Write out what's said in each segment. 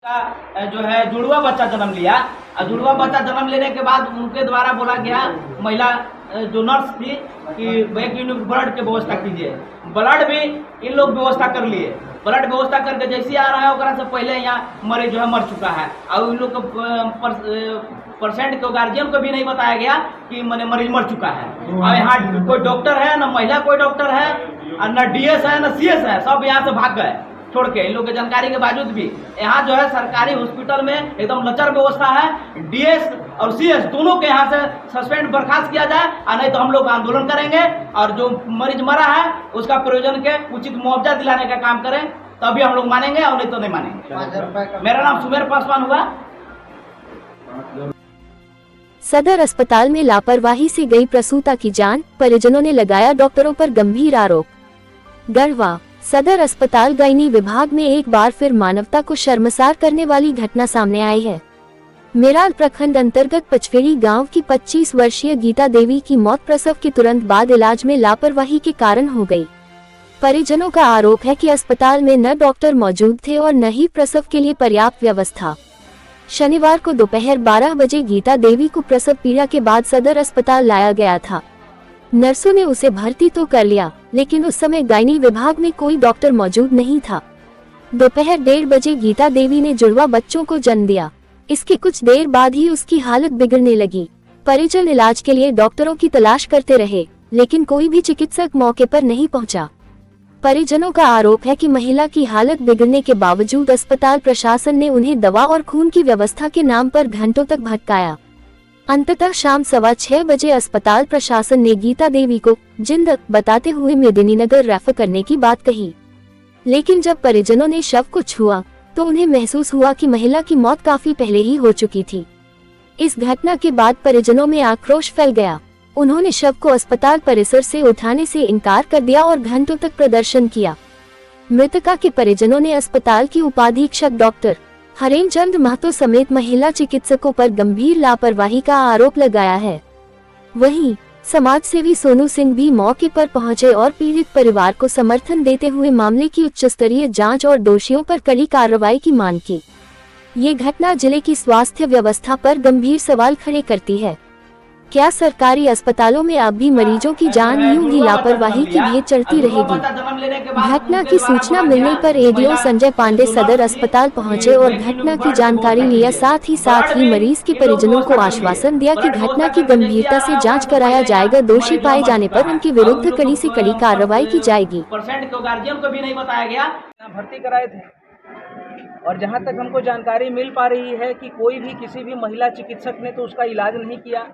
जो है जुड़वा बच्चा जन्म लिया और जुड़वा बच्चा जन्म लेने के बाद उनके द्वारा बोला गया महिला जो नर्स थी कि एक यूनिट ब्लड की व्यवस्था कीजिए। ब्लड भी इन लोग व्यवस्था कर लिए। ब्लड व्यवस्था करके जैसे आ रहा है ओकरा से पहले यहाँ मरीज जो है मर चुका है और इन लोग को परसेंट को गार्जियन को भी नहीं बताया गया कि मैंने मरीज मर चुका है। और यहाँ कोई डॉक्टर है न महिला कोई डॉक्टर है और न डीएस है न सीएस है, सब यहाँ से भाग गए छोड़ के। इन लोग के जानकारी के बावजूद भी यहाँ जो है सरकारी हॉस्पिटल में एकदम लचर व्यवस्था है। डीएस और सीएस दोनों के यहाँ से सस्पेंड बर्खास्त किया जाए और नहीं तो हम लोग आंदोलन करेंगे और जो मरीज मरा है उसका प्रयोजन के उचित मुआवजा दिलाने का काम करें, तभी हम लोग मानेंगे और नहीं तो नहीं मानेंगे। मेरा नाम सुमेर पासवान हुआ। सदर अस्पताल में लापरवाही से गई प्रसूता की जान, परिजनों ने लगाया डॉक्टरों पर गंभीर आरोप। गढ़वा सदर अस्पताल गायनी विभाग में एक बार फिर मानवता को शर्मसार करने वाली घटना सामने आई है। मेराल प्रखंड अंतर्गत पचफेड़ी गांव की 25 वर्षीय गीता देवी की मौत प्रसव के तुरंत बाद इलाज में लापरवाही के कारण हो गई। परिजनों का आरोप है कि अस्पताल में न डॉक्टर मौजूद थे और न ही प्रसव के लिए पर्याप्त व्यवस्था। शनिवार को दोपहर 12 बजे गीता देवी को प्रसव पीड़ा के बाद सदर अस्पताल लाया गया था। नर्सों ने उसे भर्ती तो कर लिया, लेकिन उस समय गायनी विभाग में कोई डॉक्टर मौजूद नहीं था। दोपहर 1:30 बजे गीता देवी ने जुड़वा बच्चों को जन्म दिया। इसके कुछ देर बाद ही उसकी हालत बिगड़ने लगी। परिजन इलाज के लिए डॉक्टरों की तलाश करते रहे, लेकिन कोई भी चिकित्सक मौके पर नहीं पहुंचा। परिजनों का आरोप है कि महिला की हालत बिगड़ने के बावजूद अस्पताल प्रशासन ने उन्हें दवा और खून की व्यवस्था के नाम पर घंटों तक भटकाया। अंततः शाम 6:15 बजे अस्पताल प्रशासन ने गीता देवी को जिंदा बताते हुए मेदिनीनगर रेफर करने की बात कही, लेकिन जब परिजनों ने शव को छुआ तो उन्हें महसूस हुआ कि महिला की मौत काफी पहले ही हो चुकी थी। इस घटना के बाद परिजनों में आक्रोश फैल गया। उन्होंने शव को अस्पताल परिसर से उठाने से इनकार कर दिया और घंटों तक प्रदर्शन किया। मृतका के परिजनों ने अस्पताल की उपाधीक्षक डॉक्टर हरेंद्र महतो समेत महिला चिकित्सकों पर गंभीर लापरवाही का आरोप लगाया है। वहीं समाजसेवी सोनू सिंह भी मौके पर पहुंचे और पीड़ित परिवार को समर्थन देते हुए मामले की उच्च स्तरीय जांच और दोषियों पर कड़ी कार्रवाई की मांग की। ये घटना जिले की स्वास्थ्य व्यवस्था पर गंभीर सवाल खड़े करती है। क्या सरकारी अस्पतालों में अब भी मरीजों की जान यूं ही लापरवाही की भेंट चढ़ती रहेगी? घटना की सूचना मिलने पर एडीओ संजय पांडे सदर अस्पताल पहुंचे और घटना की जानकारी लिया। साथ ही मरीज के परिजनों को आश्वासन दिया कि घटना की गंभीरता से जांच कराया जाएगा। दोषी पाए जाने पर उनके विरुद्ध कड़ी से कड़ी कार्रवाई की जाएगी। परसेंट को गार्जियन को भी नहीं बताया गया। भर्ती कराए थे और जहां तक हमको जानकारी मिल पा रही है कि कोई भी किसी भी महिला चिकित्सक ने तो उसका इलाज नहीं किया।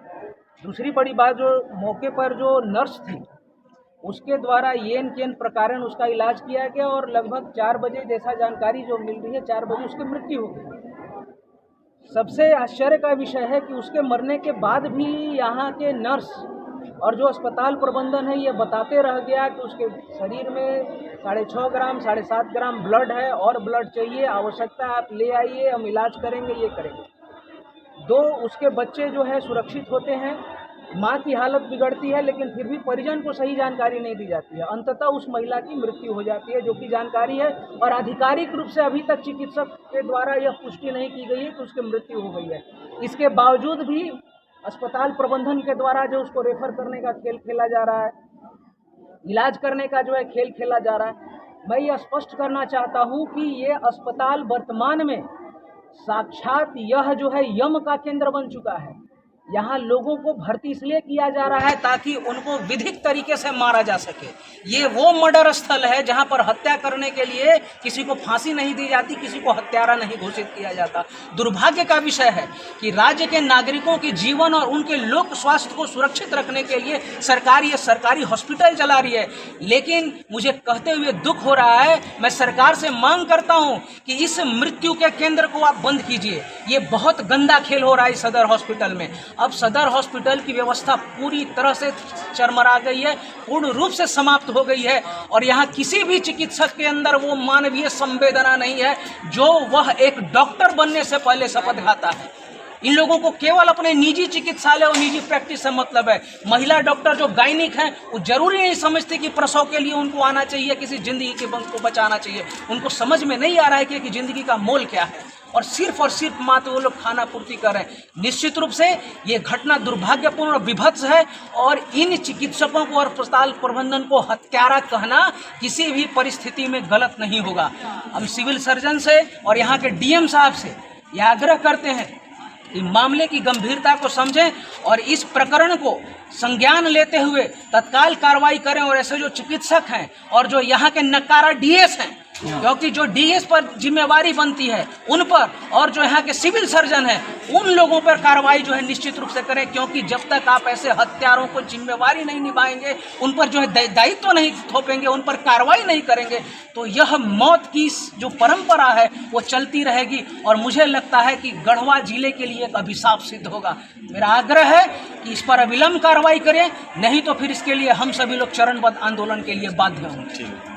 दूसरी बड़ी बात, जो मौके पर जो नर्स थी उसके द्वारा येन केन प्रकारण उसका इलाज किया गया और लगभग 4 बजे जैसा जानकारी जो मिल रही है 4 बजे उसकी मृत्यु हो गई। सबसे आश्चर्य का विषय है कि उसके मरने के बाद भी यहाँ के नर्स और जो अस्पताल प्रबंधन है ये बताते रह गया कि उसके शरीर में 6.5 ग्राम 7.5 ग्राम ब्लड है और ब्लड चाहिए, आवश्यकता आप ले आइए, हम इलाज करेंगे, ये करेंगे। 2 उसके बच्चे जो है सुरक्षित होते हैं, माँ की हालत बिगड़ती है, लेकिन फिर भी परिजन को सही जानकारी नहीं दी जाती है। अंततः उस महिला की मृत्यु हो जाती है, जो कि जानकारी है और आधिकारिक रूप से अभी तक चिकित्सक के द्वारा यह पुष्टि नहीं की गई है कि उसकी मृत्यु हो गई है। इसके बावजूद भी अस्पताल प्रबंधन के द्वारा जो उसको रेफर करने का खेल खेला जा रहा है, इलाज करने का जो है खेल खेला जा रहा है। मैं ये स्पष्ट करना चाहता हूँ कि ये अस्पताल वर्तमान में साक्षात यह जो है यम का केंद्र बन चुका है। यहाँ लोगों को भर्ती इसलिए किया जा रहा है ताकि उनको विधिक तरीके से मारा जा सके। ये वो मर्डर स्थल है जहाँ पर हत्या करने के लिए किसी को फांसी नहीं दी जाती, किसी को हत्यारा नहीं घोषित किया जाता। दुर्भाग्य का विषय है कि राज्य के नागरिकों के जीवन और उनके लोक स्वास्थ्य को सुरक्षित रखने के लिए सरकार ये सरकारी हॉस्पिटल चला रही है, लेकिन मुझे कहते हुए दुख हो रहा है। मैं सरकार से मांग करता हूँ कि इस मृत्यु के केंद्र को आप बंद कीजिए। ये बहुत गंदा खेल हो रहा है सदर हॉस्पिटल में। अब सदर हॉस्पिटल की व्यवस्था पूरी तरह से चरमरा गई है, पूर्ण रूप से समाप्त हो गई है और यहाँ किसी भी चिकित्सक के अंदर वो मानवीय संवेदना नहीं है जो वह एक डॉक्टर बनने से पहले शपथ खाता है। इन लोगों को केवल अपने निजी चिकित्सालय और निजी प्रैक्टिस से मतलब है। महिला डॉक्टर जो गायनिक हैं वो जरूरी नहीं समझते कि प्रसव के लिए उनको आना चाहिए, किसी जिंदगी के वंश को बचाना चाहिए। उनको समझ में नहीं आ रहा है कि जिंदगी का मोल क्या है और सिर्फ मात्र वो लोग खाना पूर्ति कर रहे हैं। निश्चित रूप से ये घटना दुर्भाग्यपूर्ण और विभत्स है और इन चिकित्सकों को और अस्पताल प्रबंधन को हत्यारा कहना किसी भी परिस्थिति में गलत नहीं होगा। हम सिविल सर्जन से और यहाँ के डीएम साहब से यह आग्रह करते हैं कि मामले की गंभीरता को समझें और इस प्रकरण को संज्ञान लेते हुए तत्काल कार्रवाई करें और ऐसे जो चिकित्सक हैं और जो यहाँ के नकारा डीएस हैं, क्योंकि जो डीएस पर जिम्मेवारी बनती है उन पर और जो यहाँ के सिविल सर्जन हैं उन लोगों पर कार्रवाई जो है निश्चित रूप से करें, क्योंकि जब तक आप ऐसे हत्यारों को जिम्मेवारी नहीं निभाएंगे, उन पर जो है दायित्व नहीं थोपेंगे, उन पर कार्रवाई नहीं करेंगे, तो यह मौत की जो परंपरा है वो चलती रहेगी और मुझे लगता है कि गढ़वा जिले के लिए एक अभिशाप सिद्ध होगा। मेरा आग्रह है कि इस पर अविलंब कार्रवाई करें, नहीं तो फिर इसके लिए हम सभी लोग चरणबद्ध आंदोलन के लिए बाध्य होंगे।